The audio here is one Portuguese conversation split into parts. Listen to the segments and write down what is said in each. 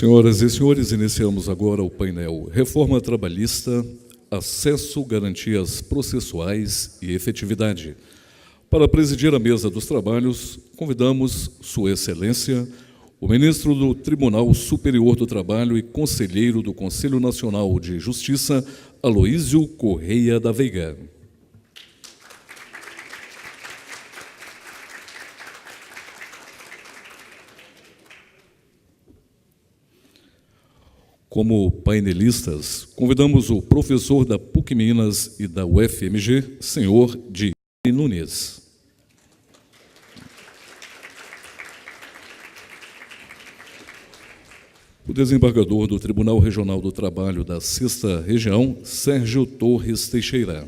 Senhoras e senhores, iniciamos agora o painel Reforma Trabalhista, Acesso, Garantias Processuais e Efetividade. Para presidir a mesa dos trabalhos, convidamos Sua Excelência, o ministro do Tribunal Superior do Trabalho e conselheiro do Conselho Nacional de Justiça, Aloísio Correia da Veiga. Como painelistas, convidamos o professor da PUC Minas e da UFMG, senhor Diego Nunes. O desembargador do Tribunal Regional do Trabalho da 6ª Região, Sérgio Torres Teixeira.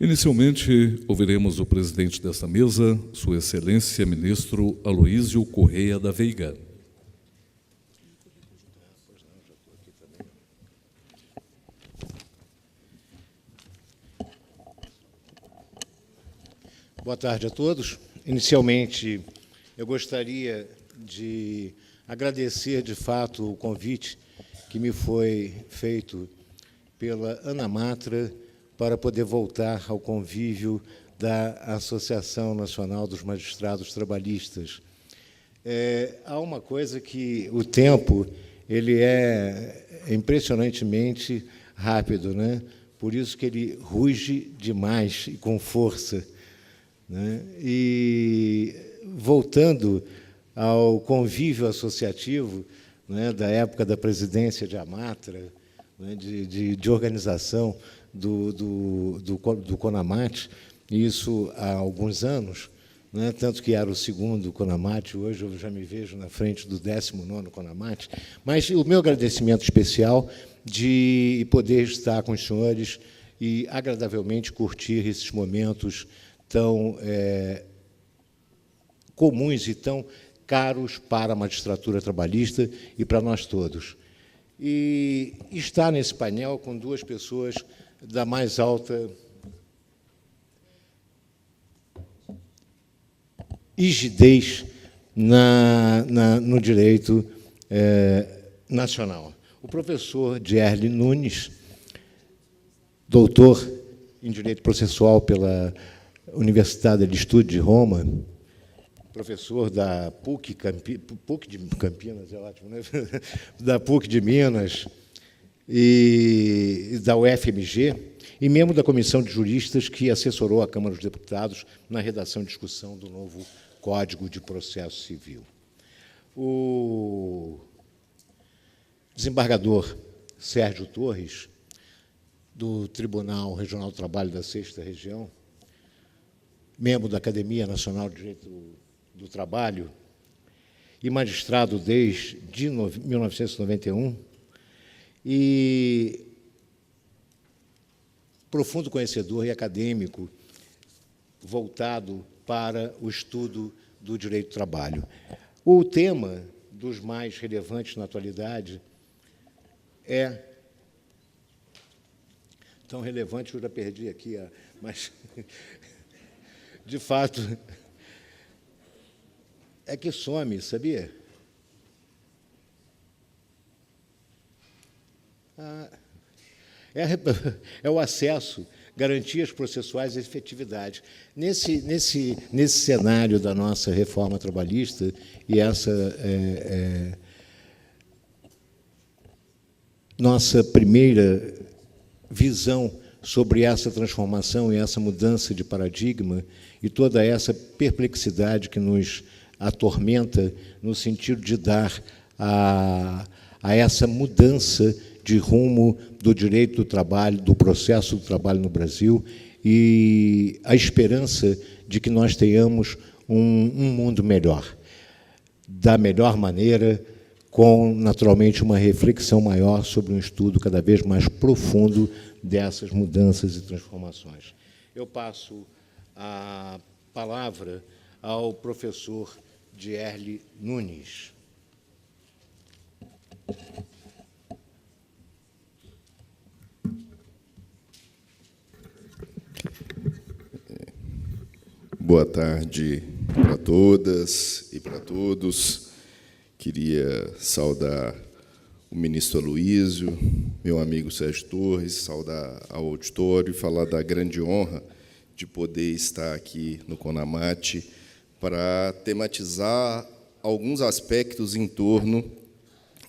Inicialmente, ouviremos o presidente desta mesa, Sua Excelência, ministro Aloísio Correia da Veiga. Boa tarde a todos. Inicialmente, eu gostaria de agradecer, de fato, o convite que me foi feito pela Ana Matra para poder voltar ao convívio da Associação Nacional dos Magistrados Trabalhistas. Há uma coisa que o tempo ele é impressionantemente rápido, né? Por isso que ele ruge demais e com força, né? E, voltando ao convívio associativo, né, da época da presidência de Amatra, né, de organização do CONAMAT, isso há alguns anos, né, tanto que era o 2º CONAMAT, hoje eu já me vejo na frente do 19º CONAMAT, mas o meu agradecimento especial de poder estar com os senhores e agradavelmente curtir esses momentos tão comuns e tão caros para a magistratura trabalhista e para nós todos. E estar nesse painel com duas pessoas da mais alta rigidez no direito nacional. O professor Dierli Nunes, doutor em Direito Processual pela Universidade de Estúdio de Roma, professor da PUC de Campinas, é ótimo, né? Da PUC de Minas e da UFMG, e membro da Comissão de Juristas que assessorou a Câmara dos Deputados na redação e discussão do novo Código de Processo Civil. O desembargador Sérgio Torres, do Tribunal Regional do Trabalho da 6ª Região, membro da Academia Nacional de Direito do Trabalho e magistrado desde 1991, e profundo conhecedor e acadêmico voltado para o estudo do direito do trabalho. O tema dos mais relevantes na atualidade é tão relevante que eu já perdi aqui, mas, de fato, é que some, sabia? É o acesso, garantias processuais e efetividade. Nesse cenário da nossa reforma trabalhista, e essa nossa primeira visão sobre essa transformação e essa mudança de paradigma e toda essa perplexidade que nos atormenta no sentido de dar a essa mudança de rumo do direito do trabalho, do processo do trabalho no Brasil, e a esperança de que nós tenhamos um mundo melhor, da melhor maneira, com, naturalmente, uma reflexão maior sobre um estudo cada vez mais profundo dessas mudanças e transformações. Eu passo a palavra ao professor Dierli Nunes. boa tarde para todas e para todos. Queria saudar o ministro Aloísio, meu amigo Sérgio Torres, saudar ao auditório e falar da grande honra de poder estar aqui no CONAMAT para tematizar alguns aspectos em torno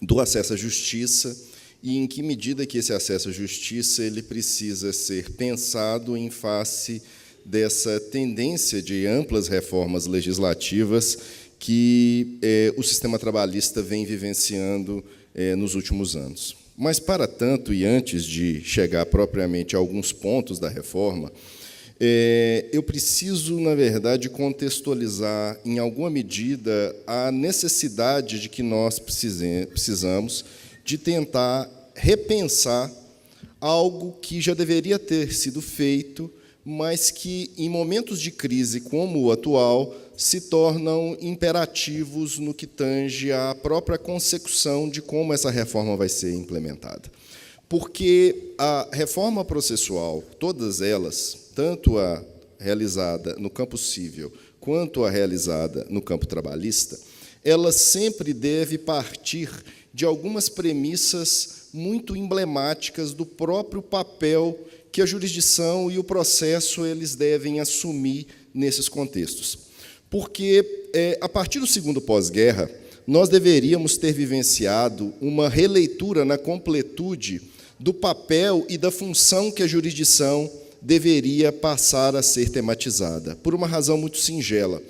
do acesso à justiça e em que medida que esse acesso à justiça ele precisa ser pensado em face dessa tendência de amplas reformas legislativas que o sistema trabalhista vem vivenciando nos últimos anos. Mas, para tanto, e antes de chegar propriamente a alguns pontos da reforma, eu preciso, na verdade, contextualizar, em alguma medida, a necessidade de que nós precisamos de tentar repensar algo que já deveria ter sido feito, mas que, em momentos de crise como o atual, se tornam imperativos no que tange à própria consecução de como essa reforma vai ser implementada. Porque a reforma processual, todas elas, tanto a realizada no campo civil quanto a realizada no campo trabalhista, ela sempre deve partir de algumas premissas muito emblemáticas do próprio papel que a jurisdição e o processo eles devem assumir nesses contextos. Porque, a partir do segundo pós-guerra, nós deveríamos ter vivenciado uma releitura na completude do papel e da função que a jurisdição deveria passar a ser tematizada, por uma razão muito singela.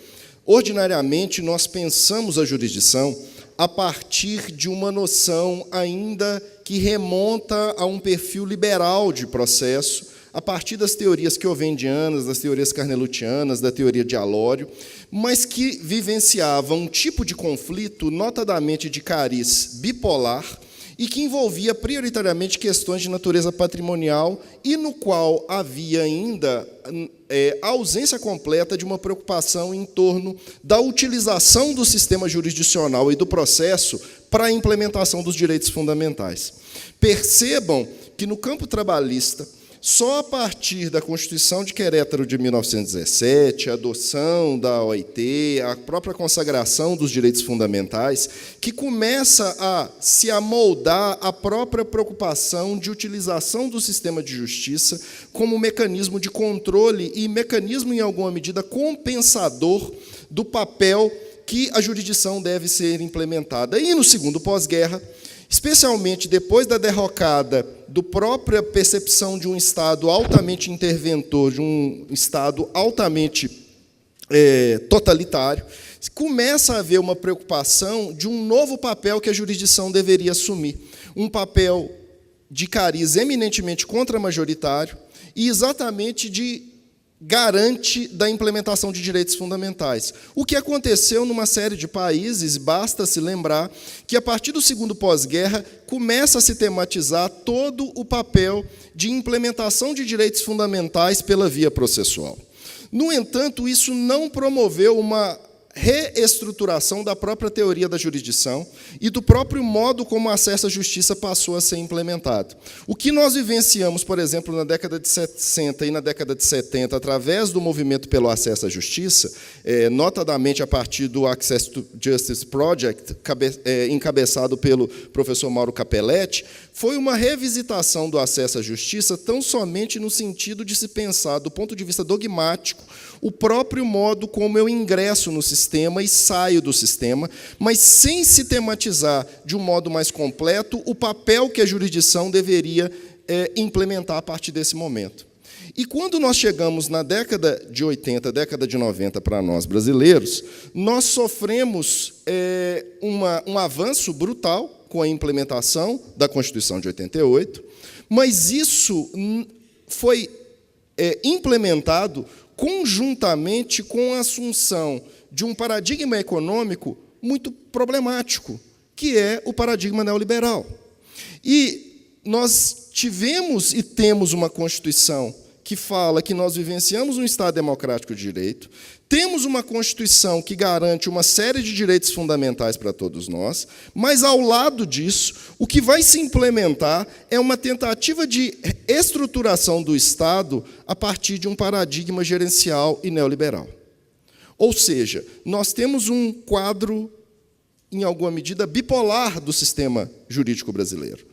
Ordinariamente, nós pensamos a jurisdição a partir de uma noção ainda que remonta a um perfil liberal de processo, a partir das teorias keovendianas, das teorias carnelutianas, da teoria de Alório, mas que vivenciava um tipo de conflito, notadamente de cariz bipolar, e que envolvia prioritariamente questões de natureza patrimonial e no qual havia ainda a ausência completa de uma preocupação em torno da utilização do sistema jurisdicional e do processo para a implementação dos direitos fundamentais. Percebam que, no campo trabalhista, só a partir da Constituição de Querétaro de 1917, a adoção da OIT, a própria consagração dos direitos fundamentais, que começa a se amoldar a própria preocupação de utilização do sistema de justiça como mecanismo de controle e mecanismo, em alguma medida, compensador do papel que a jurisdição deve ser implementada. E, no segundo pós-guerra, especialmente depois da derrocada da própria percepção de um Estado altamente interventor, de um Estado altamente totalitário, começa a haver uma preocupação de um novo papel que a jurisdição deveria assumir, um papel de cariz eminentemente contramajoritário e exatamente de garante da implementação de direitos fundamentais. O que aconteceu numa série de países, basta se lembrar que, a partir do segundo pós-guerra, começa a se tematizar todo o papel de implementação de direitos fundamentais pela via processual. No entanto, isso não promoveu uma reestruturação da própria teoria da jurisdição e do próprio modo como o acesso à justiça passou a ser implementado. O que nós vivenciamos, por exemplo, na década de 60 e na década de 70, através do movimento pelo acesso à justiça, notadamente a partir do Access to Justice Project, encabeçado pelo professor Mauro Capelletti, foi uma revisitação do acesso à justiça tão somente no sentido de se pensar, do ponto de vista dogmático, o próprio modo como eu ingresso no sistema e saio do sistema, mas sem se tematizar de um modo mais completo o papel que a jurisdição deveria implementar a partir desse momento. E quando nós chegamos na década de 80, década de 90 para nós brasileiros, nós sofremos um avanço brutal com a implementação da Constituição de 88, mas isso foi implementado conjuntamente com a assunção de um paradigma econômico muito problemático, que é o paradigma neoliberal. E nós tivemos e temos uma Constituição que fala que nós vivenciamos um Estado democrático de direito, temos uma Constituição que garante uma série de direitos fundamentais para todos nós, mas, ao lado disso, o que vai se implementar é uma tentativa de estruturação do Estado a partir de um paradigma gerencial e neoliberal. Ou seja, nós temos um quadro, em alguma medida, bipolar do sistema jurídico brasileiro.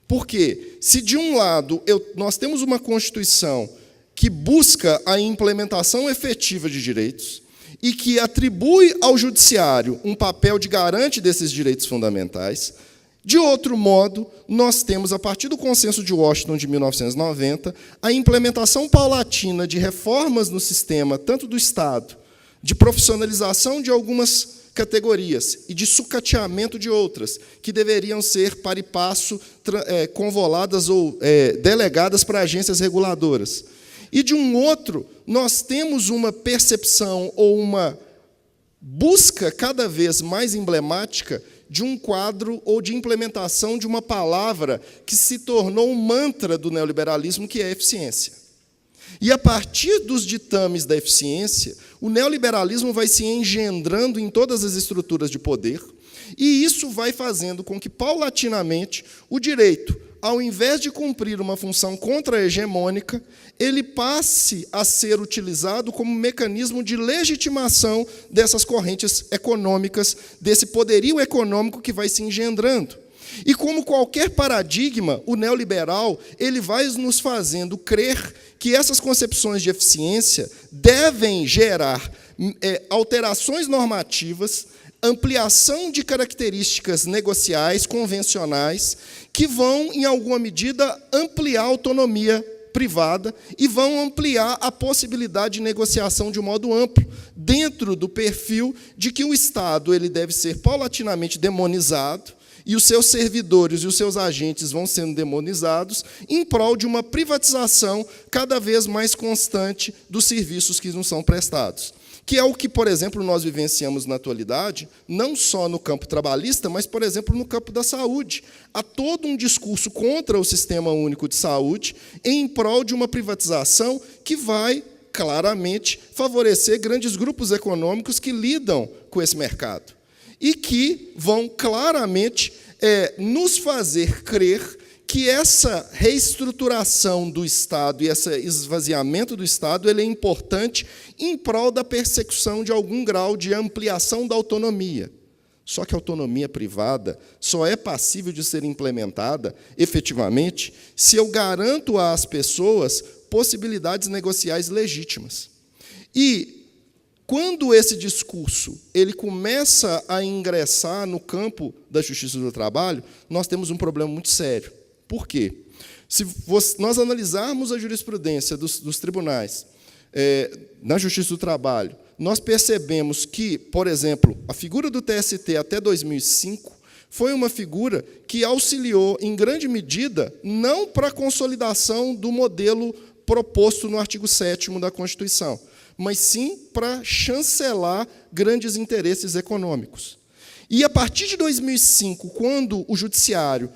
Porque, se de um lado nós temos uma Constituição que busca a implementação efetiva de direitos e que atribui ao judiciário um papel de garante desses direitos fundamentais, de outro modo, nós temos, a partir do Consenso de Washington de 1990, a implementação paulatina de reformas no sistema, tanto do Estado, de profissionalização de algumas categorias e de sucateamento de outras, que deveriam ser, para e passo, convoladas ou delegadas para agências reguladoras. E, de um outro, nós temos uma percepção ou uma busca cada vez mais emblemática de um quadro ou de implementação de uma palavra que se tornou um mantra do neoliberalismo, que é a eficiência. E, a partir dos ditames da eficiência, o neoliberalismo vai se engendrando em todas as estruturas de poder, e isso vai fazendo com que, paulatinamente, o direito, ao invés de cumprir uma função contra-hegemônica, ele passe a ser utilizado como mecanismo de legitimação dessas correntes econômicas, desse poderio econômico que vai se engendrando. E, como qualquer paradigma, o neoliberal ele vai nos fazendo crer que essas concepções de eficiência devem gerar alterações normativas, ampliação de características negociais, convencionais, que vão, em alguma medida, ampliar a autonomia privada e vão ampliar a possibilidade de negociação de um modo amplo, dentro do perfil de que o Estado ele deve ser paulatinamente demonizado, e os seus servidores e os seus agentes vão sendo demonizados em prol de uma privatização cada vez mais constante dos serviços que nos são prestados. Que é o que, por exemplo, nós vivenciamos na atualidade, não só no campo trabalhista, mas, por exemplo, no campo da saúde. Há todo um discurso contra o Sistema Único de Saúde em prol de uma privatização que vai, claramente, favorecer grandes grupos econômicos que lidam com esse mercado e que vão, claramente, nos fazer crer que essa reestruturação do Estado e esse esvaziamento do Estado ele é importante em prol da persecução de algum grau de ampliação da autonomia. Só que a autonomia privada só é passível de ser implementada, efetivamente, se eu garanto às pessoas possibilidades negociais legítimas. E, quando esse discurso ele começa a ingressar no campo da justiça do trabalho, nós temos um problema muito sério. Por quê? Se nós analisarmos a jurisprudência dos tribunais na justiça do trabalho, nós percebemos que, por exemplo, a figura do TST até 2005 foi uma figura que auxiliou, em grande medida, não para a consolidação do modelo proposto no artigo 7º da Constituição, mas sim para chancelar grandes interesses econômicos. E, a partir de 2005, quando o Judiciário,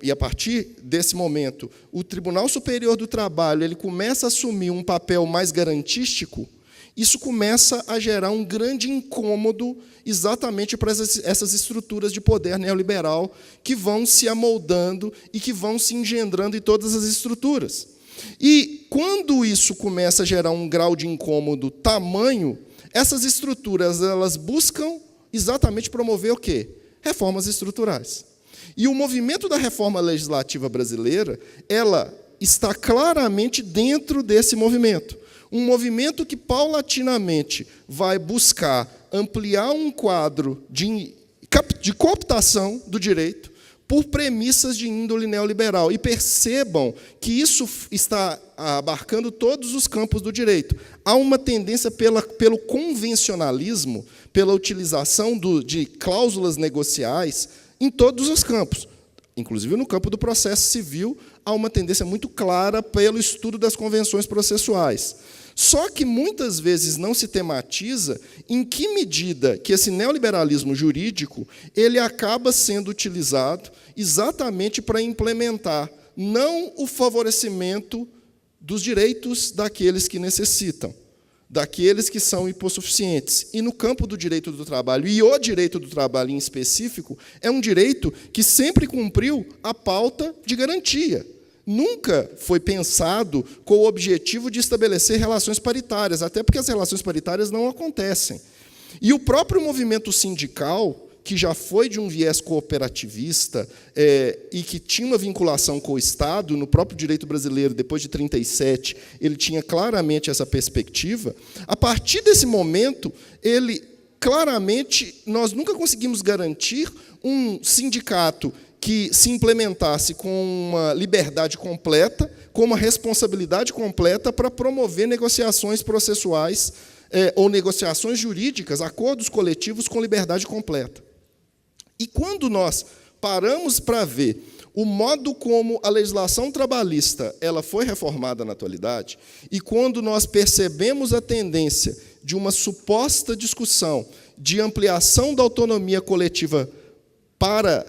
e a partir desse momento, o Tribunal Superior do Trabalho ele começa a assumir um papel mais garantístico, isso começa a gerar um grande incômodo exatamente para essas estruturas de poder neoliberal que vão se amoldando e que vão se engendrando em todas as estruturas. E, quando isso começa a gerar um grau de incômodo tamanho, essas estruturas elas buscam exatamente promover o quê? Reformas estruturais. E o movimento da reforma legislativa brasileira, ela está claramente dentro desse movimento. Um movimento que, paulatinamente, vai buscar ampliar um quadro de cooptação do direito por premissas de índole neoliberal. E percebam que isso está abarcando todos os campos do direito. Há uma tendência pelo convencionalismo, pela utilização de cláusulas negociais em todos os campos. Inclusive, no campo do processo civil, há uma tendência muito clara pelo estudo das convenções processuais. Só que, muitas vezes, não se tematiza em que medida que esse neoliberalismo jurídico ele acaba sendo utilizado exatamente para implementar não o favorecimento dos direitos daqueles que necessitam, daqueles que são hipossuficientes. E, no campo do direito do trabalho, e o direito do trabalho em específico, é um direito que sempre cumpriu a pauta de garantia. Nunca foi pensado com o objetivo de estabelecer relações paritárias, até porque as relações paritárias não acontecem. E o próprio movimento sindical, que já foi de um viés cooperativista e que tinha uma vinculação com o Estado, no próprio direito brasileiro, depois de 1937, ele tinha claramente essa perspectiva. A partir desse momento, claramente, nós nunca conseguimos garantir um sindicato que se implementasse com uma liberdade completa, com uma responsabilidade completa para promover negociações processuais ou negociações jurídicas, acordos coletivos com liberdade completa. E quando nós paramos para ver o modo como a legislação trabalhista ela foi reformada na atualidade, e quando nós percebemos a tendência de uma suposta discussão de ampliação da autonomia coletiva para,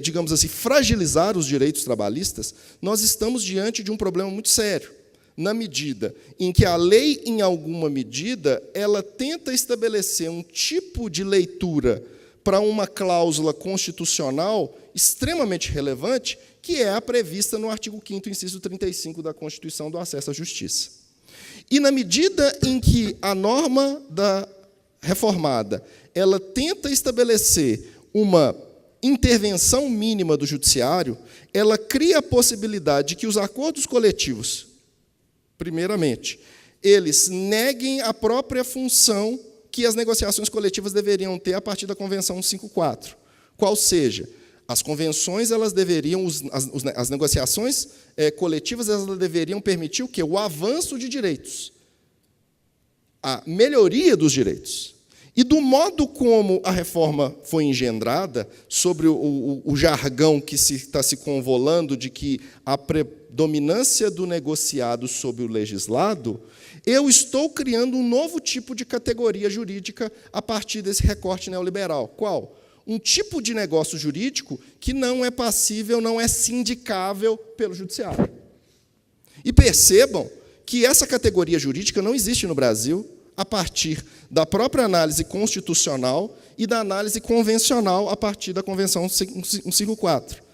digamos assim, fragilizar os direitos trabalhistas, nós estamos diante de um problema muito sério, na medida em que a lei, em alguma medida, ela tenta estabelecer um tipo de leitura para uma cláusula constitucional extremamente relevante, que é a prevista no artigo 5º, inciso 35 da Constituição do acesso à justiça. E, na medida em que a norma da reformada ela tenta estabelecer uma intervenção mínima do judiciário, ela cria a possibilidade de que os acordos coletivos, primeiramente, eles neguem a própria função que as negociações coletivas deveriam ter a partir da Convenção 154. Qual seja, as convenções elas deveriam, as negociações coletivas elas deveriam permitir o quê? O avanço de direitos, a melhoria dos direitos. E do modo como a reforma foi engendrada, sobre o jargão que está se convolando de que a predominância do negociado sobre o legislado, eu estou criando um novo tipo de categoria jurídica a partir desse recorte neoliberal. Qual? Um tipo de negócio jurídico que não é passível, não é sindicável pelo judiciário. E percebam que essa categoria jurídica não existe no Brasil a partir da própria análise constitucional e da análise convencional a partir da Convenção 154.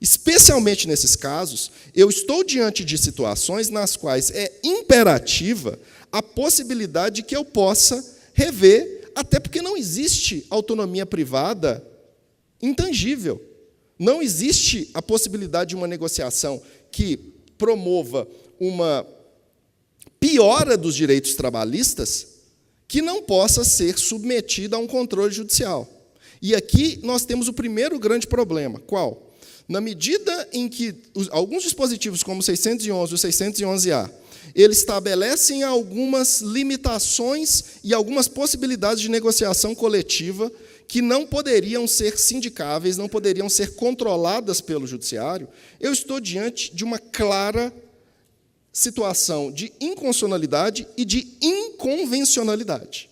Especialmente nesses casos, eu estou diante de situações nas quais é imperativa a possibilidade de que eu possa rever, até porque não existe autonomia privada intangível. Não existe a possibilidade de uma negociação que promova uma piora dos direitos trabalhistas que não possa ser submetida a um controle judicial. E aqui nós temos o primeiro grande problema. Qual? Na medida em que alguns dispositivos, como o 611 e o 611-A, eles estabelecem algumas limitações e algumas possibilidades de negociação coletiva que não poderiam ser sindicáveis, não poderiam ser controladas pelo judiciário, eu estou diante de uma clara situação de inconstitucionalidade e de inconvencionalidade.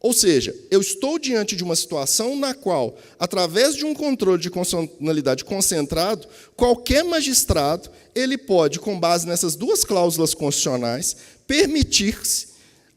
Ou seja, eu estou diante de uma situação na qual, através de um controle de constitucionalidade concentrado, qualquer magistrado ele pode, com base nessas duas cláusulas constitucionais, permitir-se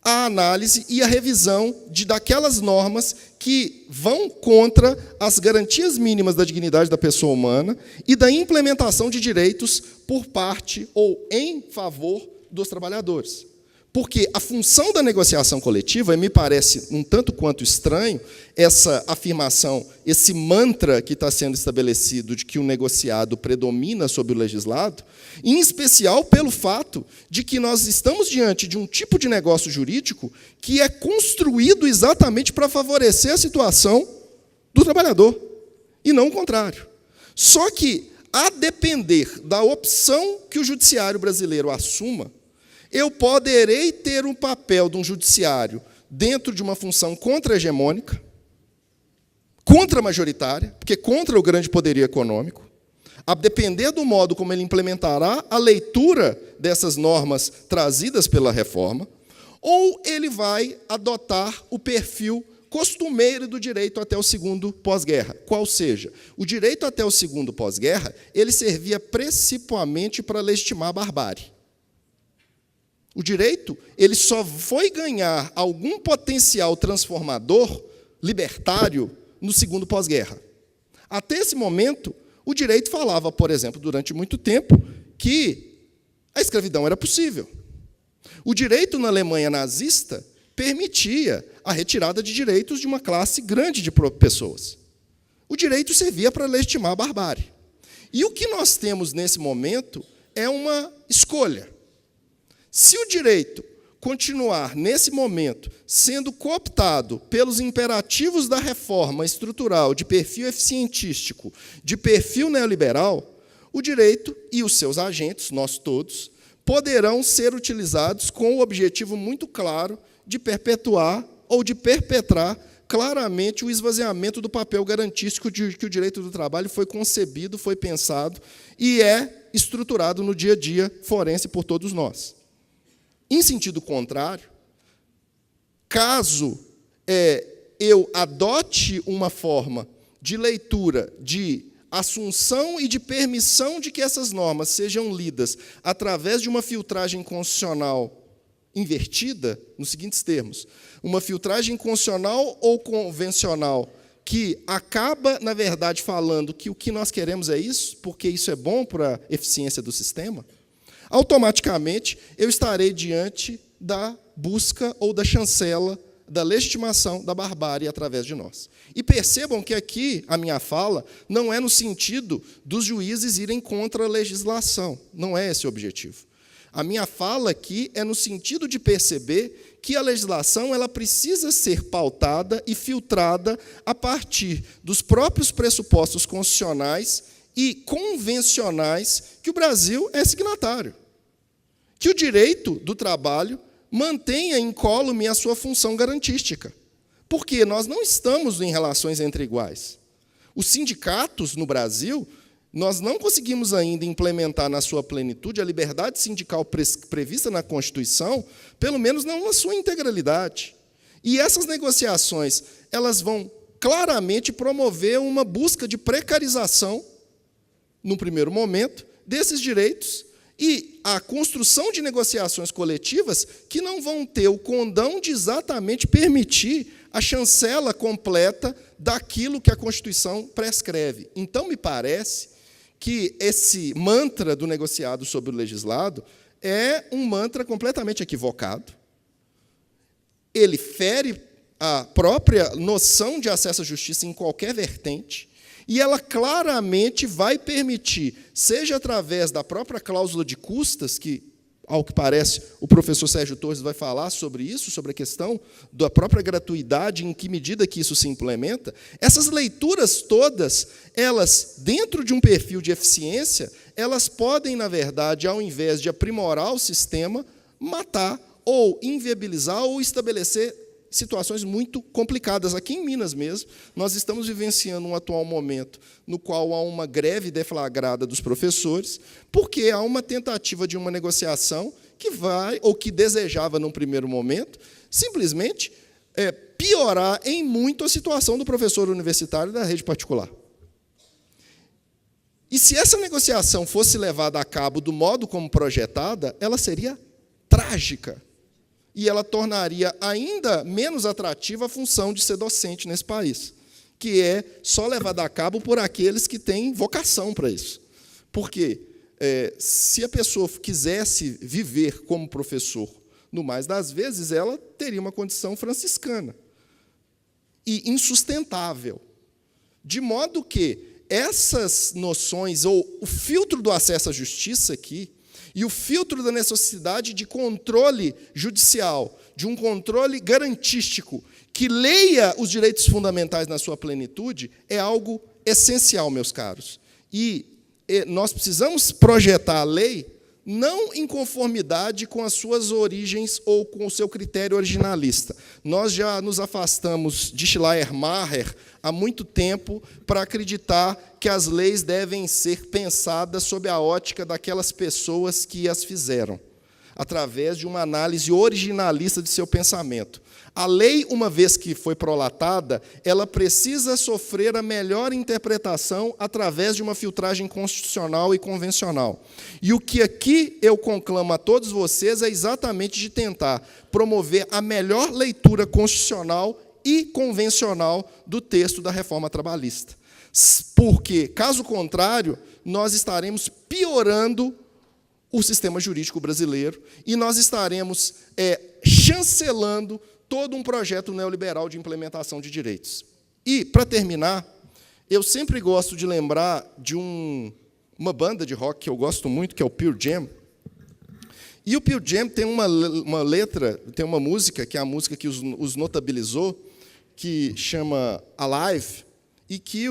a análise e a revisão daquelas normas que vão contra as garantias mínimas da dignidade da pessoa humana e da implementação de direitos por parte ou em favor dos trabalhadores. Porque a função da negociação coletiva, me parece um tanto quanto estranho, essa afirmação, esse mantra que está sendo estabelecido de que o negociado predomina sobre o legislado, em especial pelo fato de que nós estamos diante de um tipo de negócio jurídico que é construído exatamente para favorecer a situação do trabalhador, e não o contrário. Só que, a depender da opção que o judiciário brasileiro assuma, eu poderei ter um papel de um judiciário dentro de uma função contra-hegemônica, contra-majoritária, porque contra o grande poderio econômico, a depender do modo como ele implementará a leitura dessas normas trazidas pela reforma, ou ele vai adotar o perfil costumeiro do direito até o segundo pós-guerra. Qual seja, o direito até o segundo pós-guerra, ele servia principalmente para legitimar a barbárie. O direito ele só foi ganhar algum potencial transformador, libertário, no segundo pós-guerra. Até esse momento, o direito falava, por exemplo, durante muito tempo, que a escravidão era possível. O direito na Alemanha nazista permitia a retirada de direitos de uma classe grande de pessoas. O direito servia para legitimar a barbárie. E o que nós temos nesse momento é uma escolha. Se o direito continuar, nesse momento, sendo cooptado pelos imperativos da reforma estrutural de perfil eficientístico, de perfil neoliberal, o direito e os seus agentes, nós todos, poderão ser utilizados com o objetivo muito claro de perpetuar ou de perpetrar claramente o esvaziamento do papel garantístico de que o direito do trabalho foi concebido, foi pensado e é estruturado no dia a dia forense por todos nós. Em sentido contrário, caso eu adote uma forma de leitura, de assunção e de permissão de que essas normas sejam lidas através de uma filtragem constitucional invertida, nos seguintes termos: uma filtragem constitucional ou convencional que acaba, na verdade, falando que o que nós queremos é isso, porque isso é bom para a eficiência do sistema, automaticamente eu estarei diante da busca ou da chancela da legitimação da barbárie através de nós. E percebam que aqui a minha fala não é no sentido dos juízes irem contra a legislação, não é esse o objetivo. A minha fala aqui é no sentido de perceber que a legislação ela precisa ser pautada e filtrada a partir dos próprios pressupostos constitucionais e convencionais que o Brasil é signatário. Que o direito do trabalho mantenha incólume a sua função garantística. Porque nós não estamos em relações entre iguais. Os sindicatos no Brasil, nós não conseguimos ainda implementar na sua plenitude a liberdade sindical prevista na Constituição, pelo menos não na sua integralidade. E essas negociações, elas vão claramente promover uma busca de precarização, no primeiro momento, desses direitos, e a construção de negociações coletivas que não vão ter o condão de exatamente permitir a chancela completa daquilo que a Constituição prescreve. Então, me parece que esse mantra do negociado sobre o legislado é um mantra completamente equivocado. Ele fere a própria noção de acesso à justiça em qualquer vertente, e ela claramente vai permitir, seja através da própria cláusula de custas, que, ao que parece, o professor Sérgio Torres vai falar sobre isso, sobre a questão da própria gratuidade, em que medida que isso se implementa, essas leituras todas, elas, dentro de um perfil de eficiência, elas podem, na verdade, ao invés de aprimorar o sistema, matar ou inviabilizar ou estabelecer situações muito complicadas. Aqui em Minas mesmo, nós estamos vivenciando um atual momento no qual há uma greve deflagrada dos professores, porque há uma tentativa de uma negociação que vai, ou que desejava, num primeiro momento, simplesmente piorar em muito a situação do professor universitário da rede particular. E se essa negociação fosse levada a cabo do modo como projetada, ela seria trágica. E ela tornaria ainda menos atrativa a função de ser docente nesse país, que é só levada a cabo por aqueles que têm vocação para isso. Porque se a pessoa quisesse viver como professor, no mais das vezes, ela teria uma condição franciscana e insustentável. De modo que essas noções, ou o filtro do acesso à justiça aqui, e o filtro da necessidade de controle judicial, de um controle garantístico, que leia os direitos fundamentais na sua plenitude, é algo essencial, meus caros. E nós precisamos projetar a lei não em conformidade com as suas origens ou com o seu critério originalista. Nós já nos afastamos de Schleiermacher há muito tempo para acreditar que as leis devem ser pensadas sob a ótica daquelas pessoas que as fizeram, através de uma análise originalista de seu pensamento. A lei, uma vez que foi prolatada, ela precisa sofrer a melhor interpretação através de uma filtragem constitucional e convencional. E o que aqui eu conclamo a todos vocês é exatamente de tentar promover a melhor leitura constitucional e convencional do texto da reforma trabalhista. Porque, caso contrário, nós estaremos piorando o sistema jurídico brasileiro e nós estaremos chancelando todo um projeto neoliberal de implementação de direitos. E, para terminar, eu sempre gosto de lembrar de uma banda de rock que eu gosto muito, que é o Pearl Jam. E o Pearl Jam tem uma letra, tem uma música, que é a música que os notabilizou, que chama Alive, e que,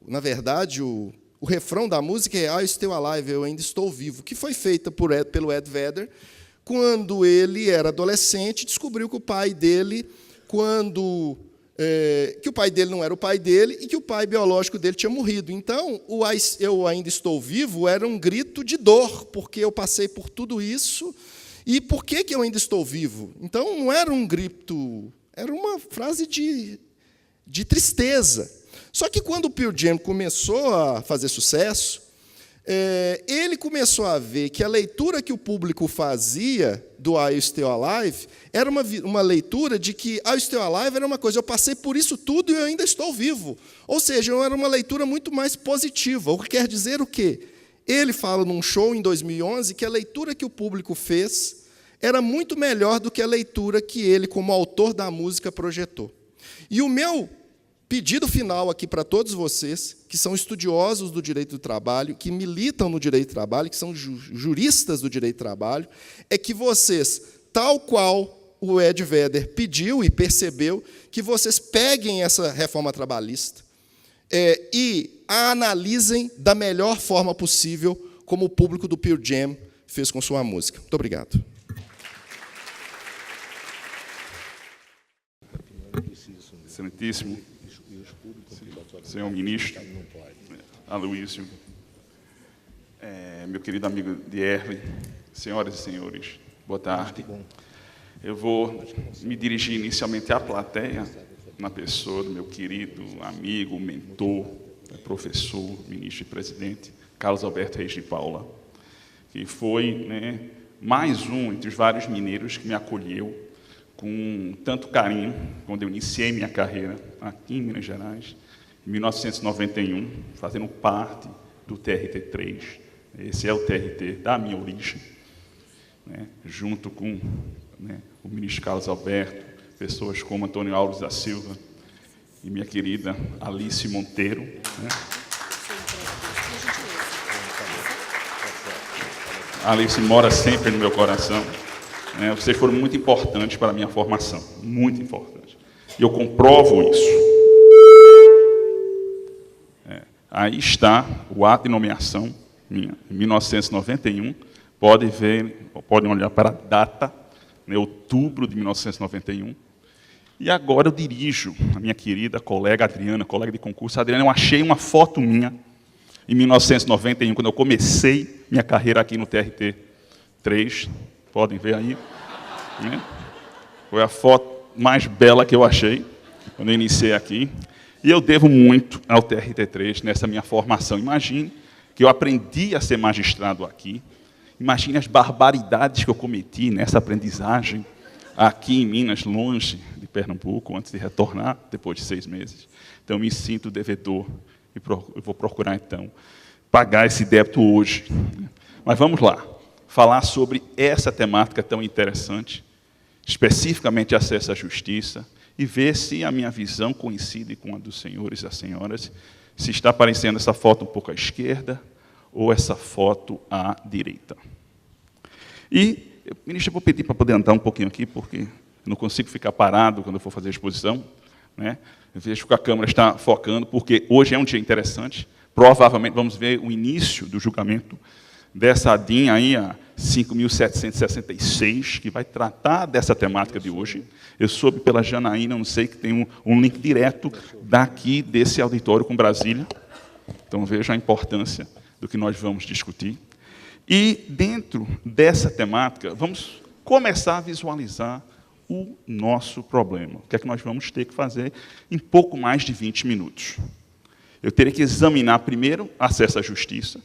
na verdade, o refrão da música é I Still Alive, eu ainda estou vivo, que foi feita pelo Ed Vedder, quando ele era adolescente, descobriu que o pai dele, que o pai dele não era o pai dele e que o pai biológico dele tinha morrido. Então, o eu ainda estou vivo era um grito de dor, porque eu passei por tudo isso, e por que eu ainda estou vivo? Então, não era um grito, era uma frase de tristeza. Só que, quando o Pearl Jam começou a fazer sucesso, ele começou a ver que a leitura que o público fazia do I Still Alive era uma leitura de que I Still Alive era uma coisa, eu passei por isso tudo e eu ainda estou vivo. Ou seja, era uma leitura muito mais positiva. O que quer dizer o quê? Ele fala num show em 2011 que a leitura que o público fez era muito melhor do que a leitura que ele, como autor da música, projetou. E o meu pedido final aqui para todos vocês, que são estudiosos do direito do trabalho, que militam no direito do trabalho, que são juristas do direito do trabalho, é que vocês, tal qual o Ed Vedder pediu e percebeu, que vocês peguem essa reforma trabalhista e a analisem da melhor forma possível, como o público do Pearl Jam fez com sua música. Muito obrigado. Excelentíssimo senhor ministro Aloísio, meu querido amigo Dierle, senhoras e senhores, boa tarde. Eu vou me dirigir inicialmente à plateia, na pessoa do meu querido amigo, mentor, professor, ministro e presidente, Carlos Alberto Reis de Paula, que foi, mais um entre os vários mineiros que me acolheu com tanto carinho quando eu iniciei minha carreira aqui em Minas Gerais, em 1991, fazendo parte do TRT3. Esse é o TRT da minha origem, junto com o ministro Carlos Alberto, pessoas como Antônio Alves da Silva e minha querida Alice Monteiro. A Alice mora sempre no meu coração. Vocês foram muito importantes para a minha formação, muito importantes. E eu comprovo isso. Aí está o ato de nomeação minha, em 1991. Podem olhar para a data, outubro de 1991. E agora eu dirijo a minha querida colega Adriana, colega de concurso. Adriana, eu achei uma foto minha em 1991, quando eu comecei minha carreira aqui no TRT3. Podem ver aí. Foi a foto mais bela que eu achei quando eu iniciei aqui. E eu devo muito ao TRT3 nessa minha formação. Imagine que eu aprendi a ser magistrado aqui. Imagine as barbaridades que eu cometi nessa aprendizagem aqui em Minas, longe de Pernambuco, antes de retornar, depois de 6 meses. Então, eu me sinto devedor e eu vou procurar, então, pagar esse débito hoje. Mas vamos lá, falar sobre essa temática tão interessante, especificamente acesso à justiça, e ver se a minha visão coincide com a dos senhores e as senhoras, se está aparecendo essa foto um pouco à esquerda ou essa foto à direita. E, ministro, eu vou pedir para poder andar um pouquinho aqui, porque eu não consigo ficar parado quando eu for fazer a exposição. Eu vejo que a câmera está focando, porque hoje é um dia interessante. Provavelmente vamos ver o início do julgamento dessa ADIM aí, a 5.766, que vai tratar dessa temática de hoje. Eu soube pela Janaína, não sei, que tem um link direto daqui desse auditório com Brasília. Então, veja a importância do que nós vamos discutir. E, dentro dessa temática, vamos começar a visualizar o nosso problema. O que é que nós vamos ter que fazer em pouco mais de 20 minutos? Eu terei que examinar, primeiro, acesso à justiça,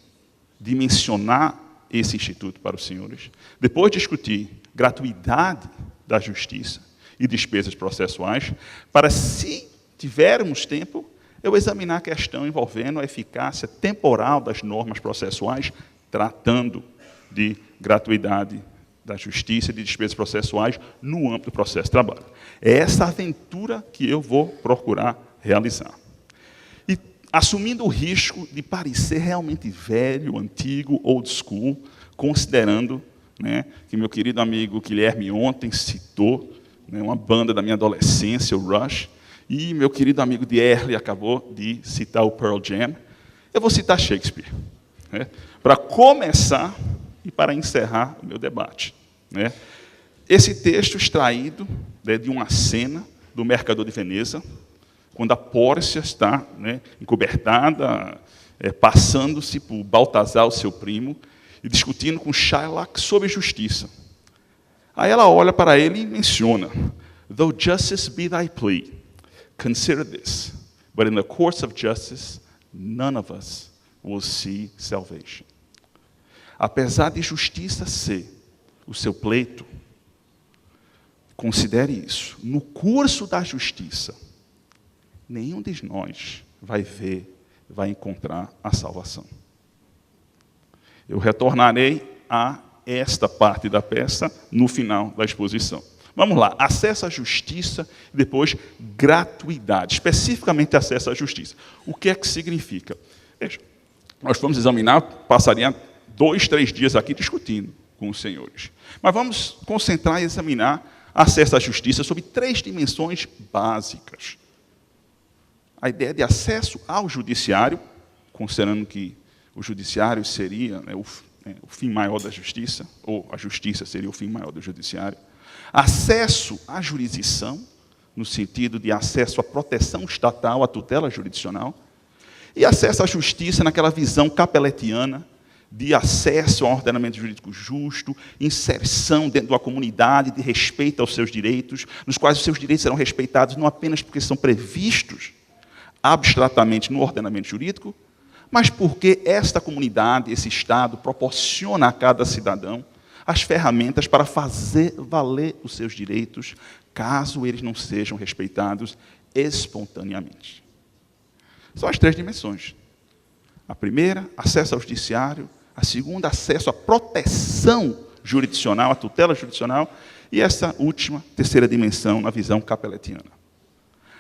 dimensionar esse instituto para os senhores, depois discutir gratuidade da justiça e despesas processuais, para, se tivermos tempo, eu examinar a questão envolvendo a eficácia temporal das normas processuais, tratando de gratuidade da justiça e de despesas processuais no âmbito do processo de trabalho. É essa aventura que eu vou procurar realizar. E assumindo o risco de parecer realmente velho, antigo, old school, considerando, né, que meu querido amigo Guilherme ontem citou, né, uma banda da minha adolescência, o Rush, e meu querido amigo Dierle acabou de citar o Pearl Jam. Eu vou citar Shakespeare, né, para começar e para encerrar o meu debate, né. Esse texto extraído, né, de uma cena do Mercador de Veneza, quando a Pórcia está, né, encobertada, passando-se por Baltazar, o seu primo, e discutindo com Shylock sobre justiça. Aí ela olha para ele e menciona: "Though justice be thy plea, consider this, but in the courts of justice, none of us will see salvation." Apesar de justiça ser o seu pleito, considere isso. No curso da justiça, nenhum de nós vai encontrar a salvação. Eu retornarei a esta parte da peça no final da exposição. Vamos lá, acesso à justiça e depois gratuidade, especificamente acesso à justiça. O que é que significa? Veja, nós vamos examinar, passaria 2, 3 dias aqui discutindo com os senhores. Mas vamos concentrar e examinar acesso à justiça sob 3 dimensões básicas. A ideia de acesso ao judiciário, considerando que o judiciário seria, né, o fim maior da justiça, ou a justiça seria o fim maior do judiciário. Acesso à jurisdição, no sentido de acesso à proteção estatal, à tutela jurisdicional, e acesso à justiça naquela visão capeletiana de acesso a um ordenamento jurídico justo, inserção dentro de uma comunidade de respeito aos seus direitos, nos quais os seus direitos serão respeitados não apenas porque são previstos abstratamente no ordenamento jurídico, mas porque esta comunidade, esse Estado, proporciona a cada cidadão as ferramentas para fazer valer os seus direitos, caso eles não sejam respeitados espontaneamente. São as 3 dimensões. A primeira, acesso ao judiciário. A segunda, acesso à proteção jurisdicional, à tutela jurisdicional. E essa última, terceira dimensão, na visão capeletiana.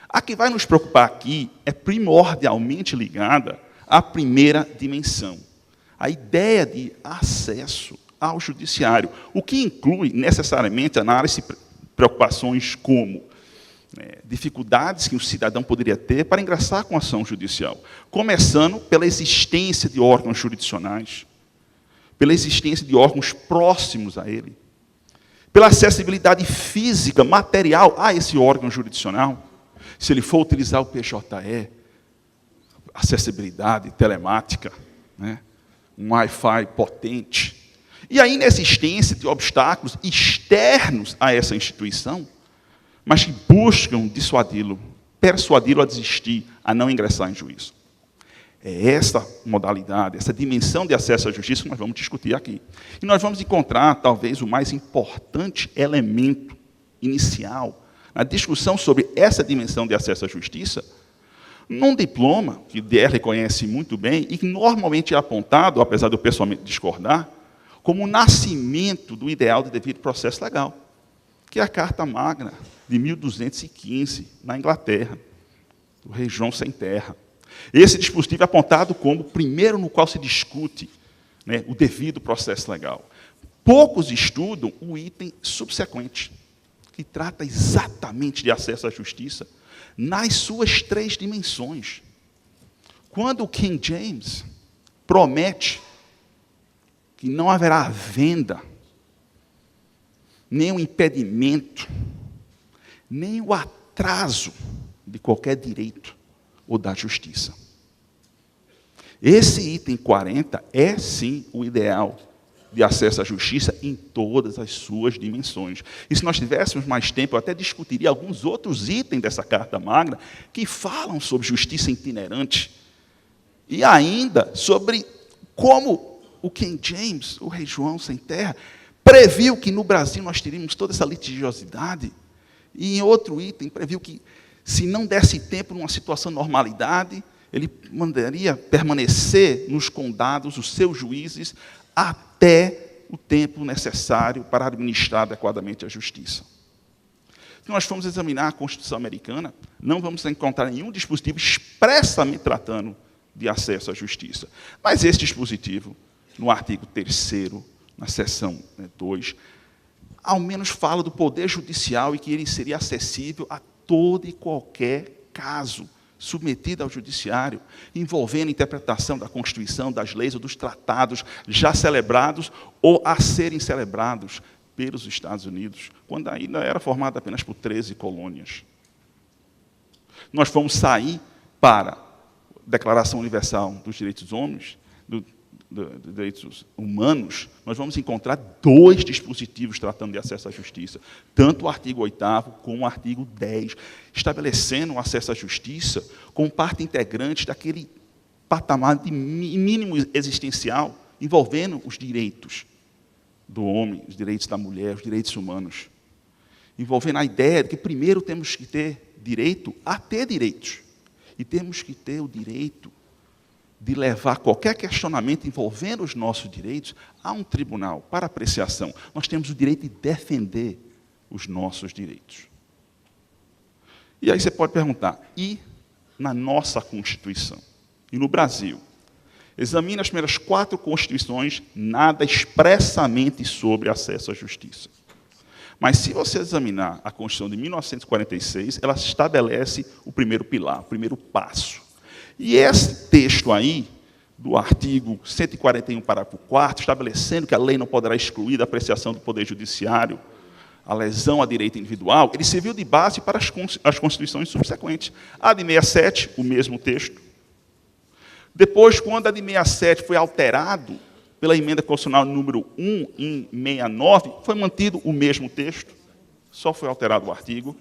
A que vai nos preocupar aqui é primordialmente ligada à primeira dimensão, a ideia de acesso ao judiciário, o que inclui necessariamente análise de preocupações como dificuldades que o cidadão poderia ter para ingressar com ação judicial, começando pela existência de órgãos jurisdicionais, pela existência de órgãos próximos a ele, pela acessibilidade física, material a esse órgão jurisdicional. Se ele for utilizar o PJE, acessibilidade telemática, né? Um Wi-Fi potente. E a inexistência de obstáculos externos a essa instituição, mas que buscam dissuadi-lo, persuadi-lo a desistir, a não ingressar em juízo. É essa modalidade, essa dimensão de acesso à justiça que nós vamos discutir aqui. E nós vamos encontrar, talvez, o mais importante elemento inicial na discussão sobre essa dimensão de acesso à justiça, num diploma que o DR conhece muito bem e que normalmente é apontado, apesar de eu pessoalmente discordar, como o nascimento do ideal de devido processo legal, que é a Carta Magna de 1215, na Inglaterra, do rei João Sem Terra. Esse dispositivo é apontado como o primeiro no qual se discute, né, o devido processo legal. Poucos estudam o item subsequente, que trata exatamente de acesso à justiça, nas suas 3 dimensões. Quando o King James promete que não haverá venda, nem o impedimento, nem o atraso de qualquer direito ou da justiça. Esse item 40 é, sim, o ideal de acesso à justiça em todas as suas dimensões. E se nós tivéssemos mais tempo, eu até discutiria alguns outros itens dessa Carta Magna que falam sobre justiça itinerante e ainda sobre como o King James, o rei João Sem Terra, previu que no Brasil nós teríamos toda essa litigiosidade e em outro item previu que se não desse tempo numa situação de normalidade, ele mandaria permanecer nos condados os seus juízes até o tempo necessário para administrar adequadamente a justiça. Se nós formos examinar a Constituição americana, não vamos encontrar nenhum dispositivo expressamente tratando de acesso à justiça. Mas esse dispositivo, no artigo 3º, na seção 2, ao menos fala do poder judicial e que ele seria acessível a todo e qualquer caso submetido ao judiciário, envolvendo a interpretação da Constituição, das leis ou dos tratados já celebrados ou a serem celebrados pelos Estados Unidos, quando ainda era formada apenas por 13 colônias. Nós vamos sair para a Declaração Universal dos Direitos dos Homens, dos direitos humanos, nós vamos encontrar 2 dispositivos tratando de acesso à justiça, tanto o artigo 8º como o artigo 10, estabelecendo o acesso à justiça como parte integrante daquele patamar de mínimo existencial, envolvendo os direitos do homem, os direitos da mulher, os direitos humanos, envolvendo a ideia de que primeiro temos que ter direito a ter direitos, e temos que ter o direito de levar qualquer questionamento envolvendo os nossos direitos a um tribunal para apreciação. Nós temos o direito de defender os nossos direitos. E aí você pode perguntar, e na nossa Constituição? E no Brasil? Examine as primeiras 4 Constituições, nada expressamente sobre acesso à justiça. Mas se você examinar a Constituição de 1946, ela estabelece o primeiro pilar, o primeiro passo. E esse texto aí, do artigo 141, parágrafo 4º, estabelecendo que a lei não poderá excluir da apreciação do Poder Judiciário a lesão a direito individual, ele serviu de base para as Constituições subsequentes. A de 67, o mesmo texto. Depois, quando a de 67 foi alterado pela emenda constitucional número 1, em 69, foi mantido o mesmo texto, só foi alterado o artigo.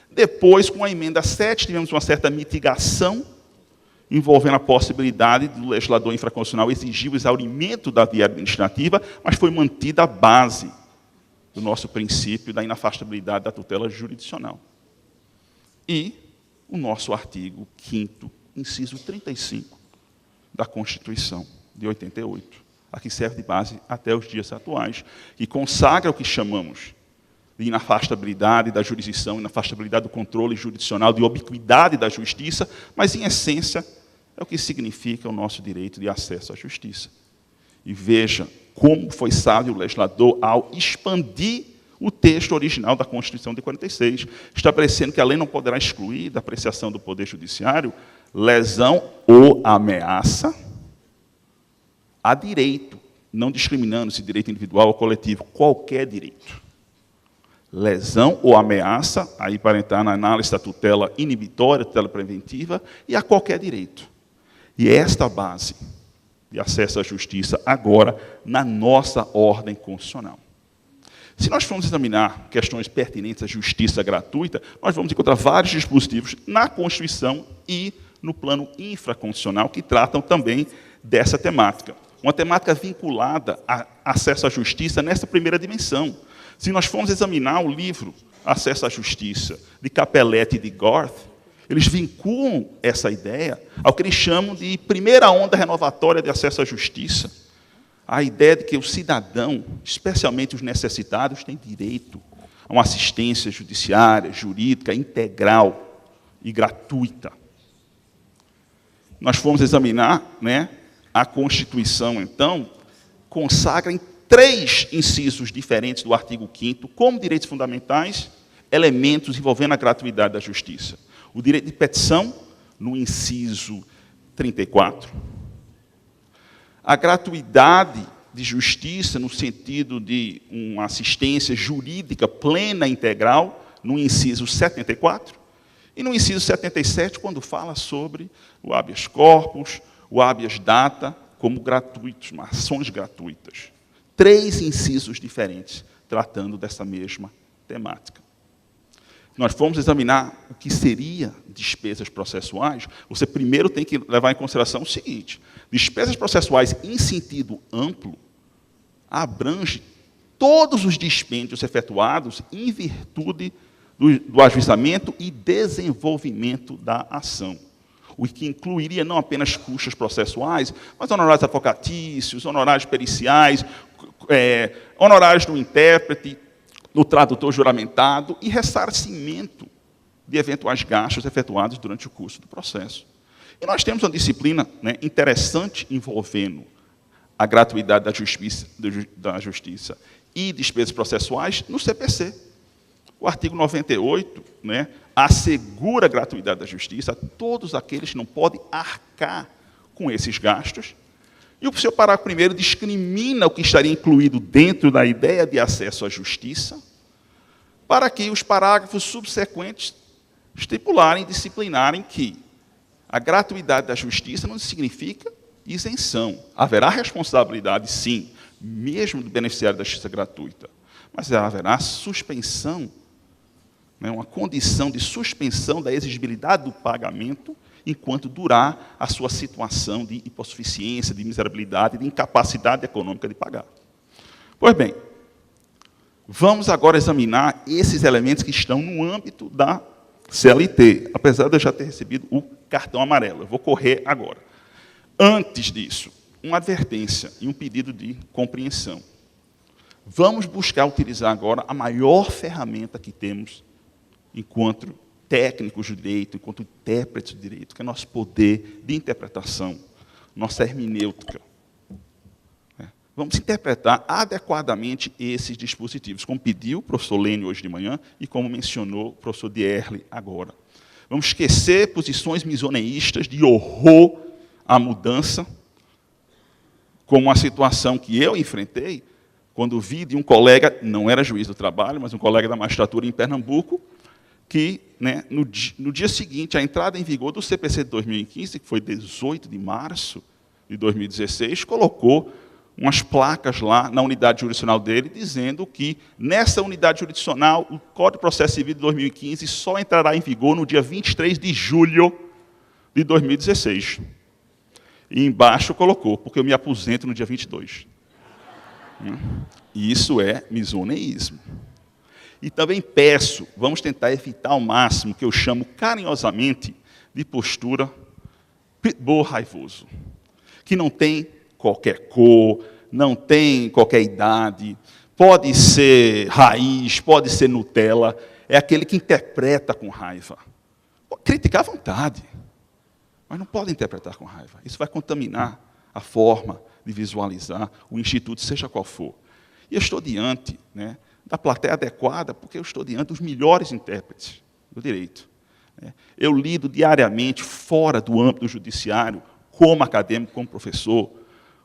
Depois, com a emenda 7, tivemos uma certa mitigação, envolvendo a possibilidade do legislador infraconstitucional exigir o exaurimento da via administrativa, mas foi mantida a base do nosso princípio da inafastabilidade da tutela jurisdicional. E o nosso artigo 5º, inciso 35, da Constituição de 88, a que serve de base até os dias atuais, que consagra o que chamamos de inafastabilidade da jurisdição, inafastabilidade do controle jurisdicional, de ubiquidade da justiça, mas, em essência, é o que significa o nosso direito de acesso à justiça. E veja como foi sábio o legislador ao expandir o texto original da Constituição de 46, estabelecendo que a lei não poderá excluir da apreciação do Poder Judiciário lesão ou ameaça a direito, não discriminando se direito individual ou coletivo, qualquer direito. Lesão ou ameaça, aí para entrar na análise da tutela inibitória, tutela preventiva, e a qualquer direito. E esta base de acesso à justiça agora na nossa ordem constitucional. Se nós formos examinar questões pertinentes à justiça gratuita, nós vamos encontrar vários dispositivos na Constituição e no plano infraconstitucional que tratam também dessa temática. Uma temática vinculada a acesso à justiça nessa primeira dimensão. Se nós formos examinar o livro Acesso à Justiça, de Capelletti e de Gorth, eles vinculam essa ideia ao que eles chamam de primeira onda renovatória de acesso à justiça, a ideia de que o cidadão, especialmente os necessitados, tem direito a uma assistência judiciária, jurídica, integral e gratuita. Nós fomos examinar, a Constituição, então, consagra em 3 incisos diferentes do artigo 5º, como direitos fundamentais, elementos envolvendo a gratuidade da justiça. O direito de petição, no inciso 34. A gratuidade de justiça, no sentido de uma assistência jurídica plena e integral, no inciso 74. E no inciso 77, quando fala sobre o habeas corpus, o habeas data, como gratuitos, ações gratuitas. 3 incisos diferentes, tratando dessa mesma temática. Nós fomos examinar o que seria despesas processuais, você primeiro tem que levar em consideração o seguinte: despesas processuais em sentido amplo abrange todos os dispêndios efetuados em virtude do ajuizamento e desenvolvimento da ação. o que incluiria não apenas custos processuais, mas honorários advocatícios, honorários periciais, honorários do intérprete, do tradutor juramentado e ressarcimento de eventuais gastos efetuados durante o curso do processo. E nós temos uma disciplina, né, interessante envolvendo a gratuidade da justiça e despesas processuais no CPC. O artigo 98, né, assegura a gratuidade da justiça a todos aqueles que não podem arcar com esses gastos. E o seu parágrafo 1º discrimina o que estaria incluído dentro da ideia de acesso à justiça, para que os parágrafos subsequentes estipularem, disciplinarem que a gratuidade da justiça não significa isenção. Haverá responsabilidade, sim, mesmo do beneficiário da justiça gratuita, mas haverá suspensão, né, uma condição de suspensão da exigibilidade do pagamento enquanto durar a sua situação de hipossuficiência, de miserabilidade, de incapacidade econômica de pagar. Pois bem, vamos agora examinar esses elementos que estão no âmbito da CLT, apesar de eu já ter recebido o cartão amarelo. Eu vou correr agora. Antes disso, uma advertência e um pedido de compreensão. Vamos buscar utilizar agora a maior ferramenta que temos enquanto técnicos de direito, enquanto intérpretes de direito, que é nosso poder de interpretação, nossa hermenêutica. Vamos interpretar adequadamente esses dispositivos, como pediu o professor Lênio hoje de manhã e como mencionou o professor Dierle agora. Vamos esquecer posições misoneístas de horror à mudança, como a situação que eu enfrentei quando vi de um colega, não era juiz do trabalho, mas um colega da magistratura em Pernambuco, que, né, no dia seguinte, a entrada em vigor do CPC de 2015, que foi 18 de março de 2016, colocou umas placas lá na unidade jurisdicional dele, dizendo que, nessa unidade jurisdicional, o Código de Processo Civil de 2015 só entrará em vigor no dia 23 de julho de 2016. E embaixo colocou, porque eu me aposento no dia 22. E isso é misoneísmo. E também peço, vamos tentar evitar ao máximo, que eu chamo carinhosamente de postura pitbull raivoso, que não tem qualquer cor, não tem qualquer idade, pode ser raiz, pode ser Nutella, é aquele que interpreta com raiva. Pode criticar à vontade, mas não pode interpretar com raiva. Isso vai contaminar a forma de visualizar o instituto, seja qual for. E eu estou diante, né, da plateia adequada, porque eu estou diante dos melhores intérpretes do direito. Eu lido diariamente, fora do âmbito do judiciário, como acadêmico, como professor,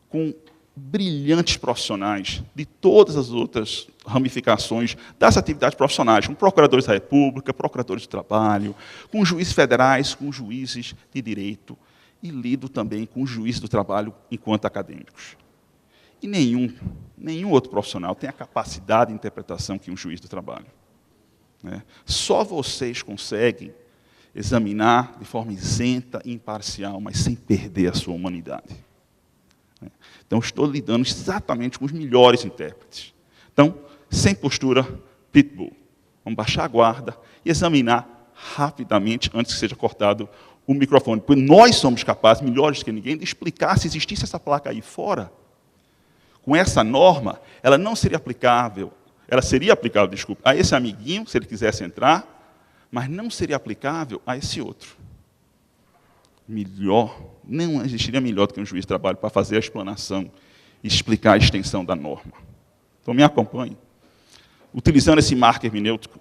com brilhantes profissionais de todas as outras ramificações das atividades profissionais, com procuradores da República, procuradores do trabalho, com juízes federais, com juízes de direito, e lido também com juízes do trabalho enquanto acadêmicos. E nenhum outro profissional tem a capacidade de interpretação que um juiz do trabalho. Só vocês conseguem examinar de forma isenta e imparcial, mas sem perder a sua humanidade. Então, estou lidando exatamente com os melhores intérpretes. Então, sem postura pitbull. Vamos baixar a guarda e examinar rapidamente, antes que seja cortado o microfone. Porque nós somos capazes, melhores que ninguém, de explicar se existisse essa placa aí fora. Com essa norma, ela não seria aplicável, ela seria aplicável, desculpe, a esse amiguinho, se ele quisesse entrar, mas não seria aplicável a esse outro. Melhor, não existiria melhor do que um juiz de trabalho para fazer a explanação e explicar a extensão da norma. Então, me acompanhe. Utilizando esse marco hermenêutico,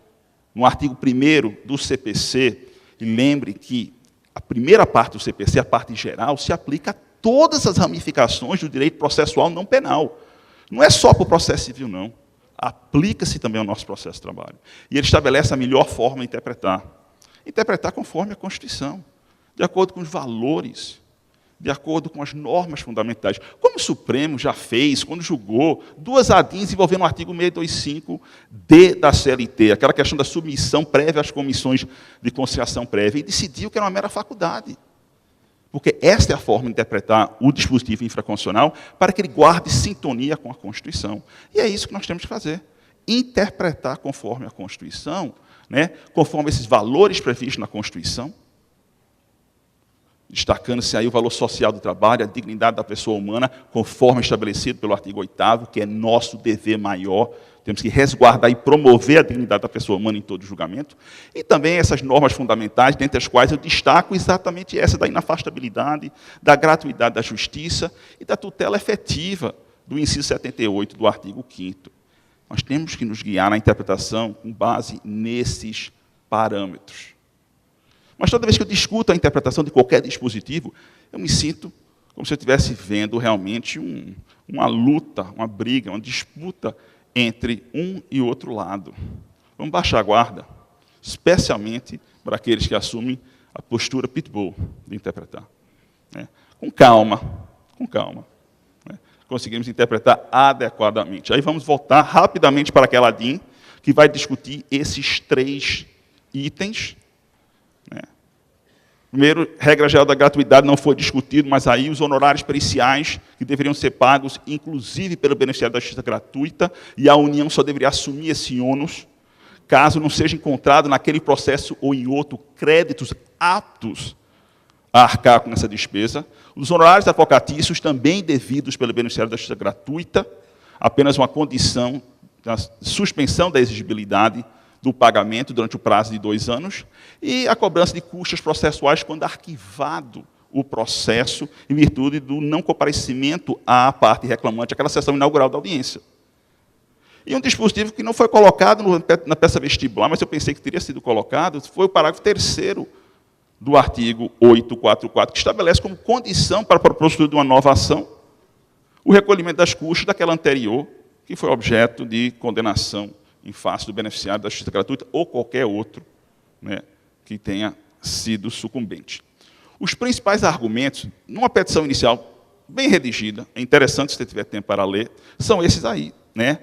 no artigo 1º do CPC, e lembre que a primeira parte do CPC, a parte geral, se aplica a todas as ramificações do direito processual não penal. Não é só para o processo civil, não. Aplica-se também ao nosso processo de trabalho. E ele estabelece a melhor forma de interpretar. Interpretar conforme a Constituição, de acordo com os valores, de acordo com as normas fundamentais. Como o Supremo já fez, quando julgou 2 ADIs envolvendo o artigo 625-D da CLT, aquela questão da submissão prévia às comissões de conciliação prévia, e decidiu que era uma mera faculdade. Porque esta é a forma de interpretar o dispositivo infraconstitucional para que ele guarde sintonia com a Constituição. E é isso que nós temos que fazer. Interpretar conforme a Constituição, né, conforme esses valores previstos na Constituição, destacando-se aí o valor social do trabalho, a dignidade da pessoa humana, conforme estabelecido pelo artigo 8º, que é nosso dever maior. Temos que resguardar e promover a dignidade da pessoa humana em todo julgamento. E também essas normas fundamentais, dentre as quais eu destaco exatamente essa da inafastabilidade, da gratuidade da justiça e da tutela efetiva do inciso 78 do artigo 5º. Nós temos que nos guiar na interpretação com base nesses parâmetros. Mas toda vez que eu discuto a interpretação de qualquer dispositivo, eu me sinto como se eu estivesse vendo realmente uma luta, uma briga, uma disputa entre um e outro lado. Vamos baixar a guarda, especialmente para aqueles que assumem a postura pitbull de interpretar. Né? Com calma, né? Conseguimos interpretar adequadamente. Aí vamos voltar rapidamente para aquela DIN, que vai discutir esses 3 itens. Né? Primeiro, regra geral da gratuidade não foi discutido, mas aí os honorários periciais que deveriam ser pagos, inclusive pelo beneficiário da justiça gratuita, e a União só deveria assumir esse ônus, caso não seja encontrado naquele processo ou em outro créditos aptos a arcar com essa despesa. Os honorários advocatícios, também devidos pelo beneficiário da justiça gratuita, apenas uma condição da suspensão da exigibilidade do pagamento durante o prazo de 2 anos, e a cobrança de custas processuais quando arquivado o processo em virtude do não comparecimento à parte reclamante, aquela sessão inaugural da audiência. E um dispositivo que não foi colocado na peça vestibular, mas eu pensei que teria sido colocado, foi o parágrafo 3º do artigo 844, que estabelece como condição para a proposta de uma nova ação o recolhimento das custas daquela anterior, que foi objeto de condenação em face do beneficiário da justiça gratuita ou qualquer outro, né, que tenha sido sucumbente. Os principais argumentos, numa petição inicial bem redigida, é interessante se você tiver tempo para ler, são esses aí. Né?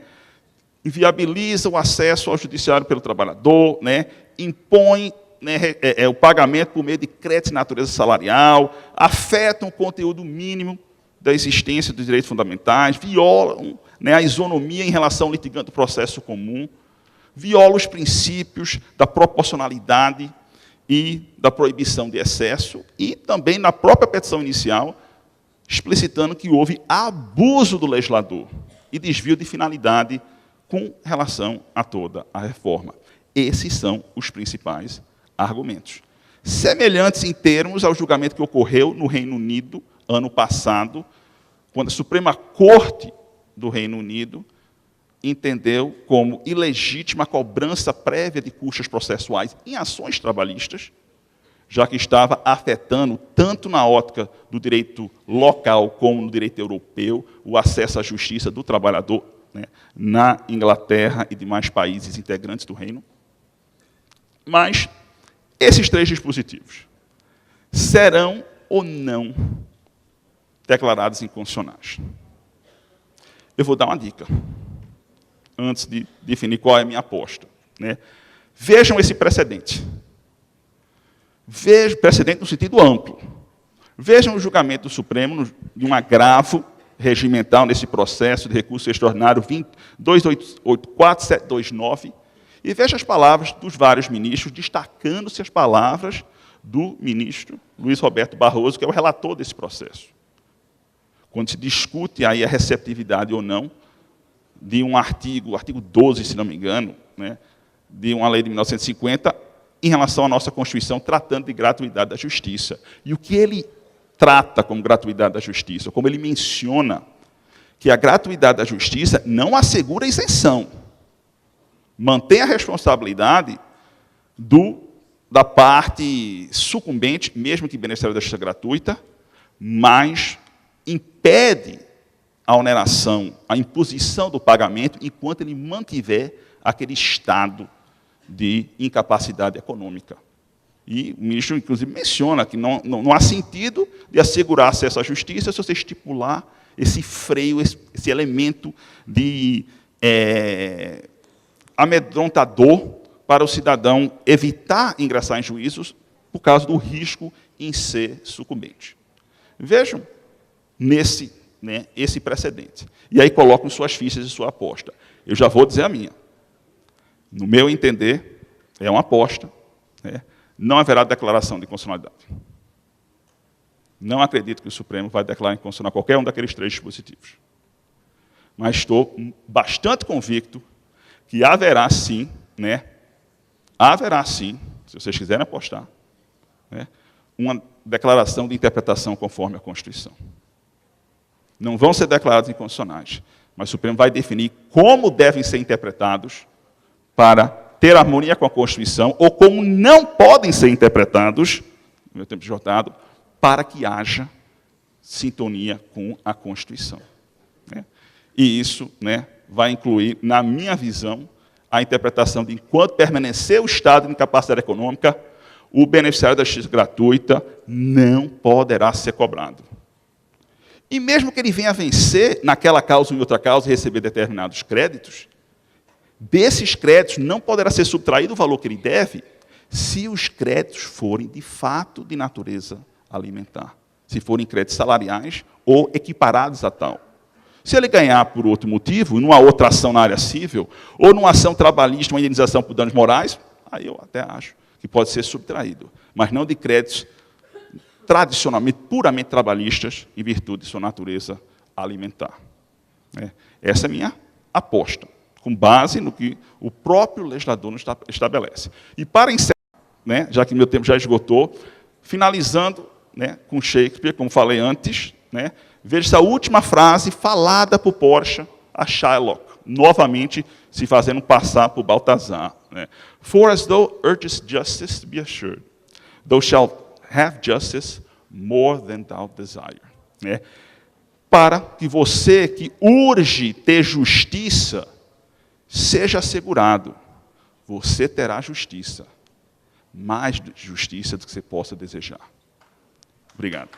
Inviabiliza o acesso ao judiciário pelo trabalhador, né? Impõe, né, o pagamento por meio de crédito de natureza salarial, afetam o conteúdo mínimo da existência dos direitos fundamentais, violam, né, a isonomia em relação ao litigante do processo comum, viola os princípios da proporcionalidade e da proibição de excesso, e também, na própria petição inicial, explicitando que houve abuso do legislador e desvio de finalidade com relação a toda a reforma. Esses são os principais argumentos. Semelhantes em termos ao julgamento que ocorreu no Reino Unido, ano passado, quando a Suprema Corte do Reino Unido entendeu como ilegítima a cobrança prévia de custas processuais em ações trabalhistas, já que estava afetando, tanto na ótica do direito local como no direito europeu, o acesso à justiça do trabalhador, né, na Inglaterra e demais países integrantes do Reino. Mas esses 3 dispositivos serão ou não declarados inconstitucionais. Eu vou dar uma dica, antes de definir qual é a minha aposta. Né? Vejam esse precedente. Vejam precedente no sentido amplo. Vejam o julgamento do Supremo de um agravo regimental nesse processo de recurso extraordinário 284.729, e veja as palavras dos vários ministros, destacando-se as palavras do ministro Luiz Roberto Barroso, que é o relator desse processo. Quando se discute aí a receptividade ou não de um artigo, o artigo 12, se não me engano, né, de uma lei de 1950, em relação à nossa Constituição, tratando de gratuidade da justiça. E o que ele trata como gratuidade da justiça, como ele menciona que a gratuidade da justiça não assegura isenção, mantém a responsabilidade da parte sucumbente, mesmo que beneficiário da justiça gratuita, mas impede a oneração, a imposição do pagamento, enquanto ele mantiver aquele estado de incapacidade econômica. E o ministro, inclusive, menciona que não há sentido de assegurar acesso à justiça se você estipular esse freio, esse elemento de amedrontador para o cidadão evitar ingressar em juízos por causa do risco em ser sucumbente. Vejam esse precedente. E aí colocam suas fichas e sua aposta. Eu já vou dizer a minha. No meu entender, é uma aposta. Né? Não haverá declaração de inconstitucionalidade. Não acredito que o Supremo vai declarar inconstitucional qualquer um daqueles 3 dispositivos. Mas estou bastante convicto que haverá sim, se vocês quiserem apostar, uma declaração de interpretação conforme a Constituição. Não vão ser declarados inconstitucionais, mas o Supremo vai definir como devem ser interpretados para ter harmonia com a Constituição, ou como não podem ser interpretados, no meu tempo esgotado, para que haja sintonia com a Constituição. E isso vai incluir, na minha visão, a interpretação de enquanto permanecer o estado de incapacidade econômica, o beneficiário da justiça gratuita não poderá ser cobrado. E mesmo que ele venha a vencer naquela causa ou em outra causa e receber determinados créditos, desses créditos não poderá ser subtraído o valor que ele deve se os créditos forem, de fato, de natureza alimentar. Se forem créditos salariais ou equiparados a tal. Se ele ganhar por outro motivo, numa outra ação na área civil, ou numa ação trabalhista, uma indenização por danos morais, aí eu até acho que pode ser subtraído. Mas não de créditos tradicionalmente, puramente trabalhistas, em virtude de sua natureza alimentar. Essa é a minha aposta, com base no que o próprio legislador nos estabelece. E para encerrar, já que meu tempo já esgotou, finalizando com Shakespeare, como falei antes, veja essa última frase falada por Portia a Shylock, novamente se fazendo passar por Baltazar. For as thou urgest justice to be assured, thou shalt have justice more than thou desire. Para que você que urge ter justiça, seja assegurado, você terá justiça, mais justiça do que você possa desejar. Obrigado.